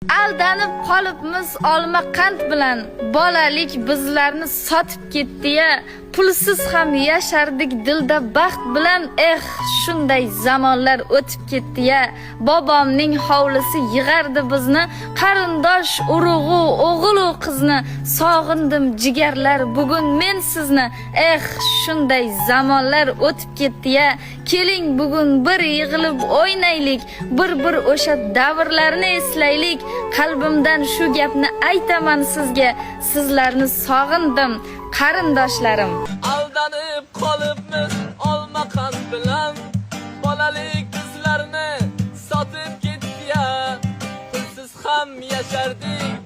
Aldanib qolibmiz olma qand bilan, bolalik bizlarni sotib ketdi-ya, pulsiz ham yashardik dilda baxt bilan. Shunday zamonlar o'tib ketdi-ya, bobomning hovlisi yig'ardi bizni, qarindosh urug'u o'g'il u qizni, sog'indim jigarlar bugun men sizni. Shunday zamonlar o'tib ketdi-ya, keling bugun bir yig'ilib o'ynaylik, bir o'sha davrlarni eslaylik. Qalbimdan shu gapni aytaman sizga, sizlarni sog'indim qarindoshlarim. Aldanib qolibmiz olma qand bilan, bolalik bizlarni sotib ketdi-ya, pulsiz ham yashardik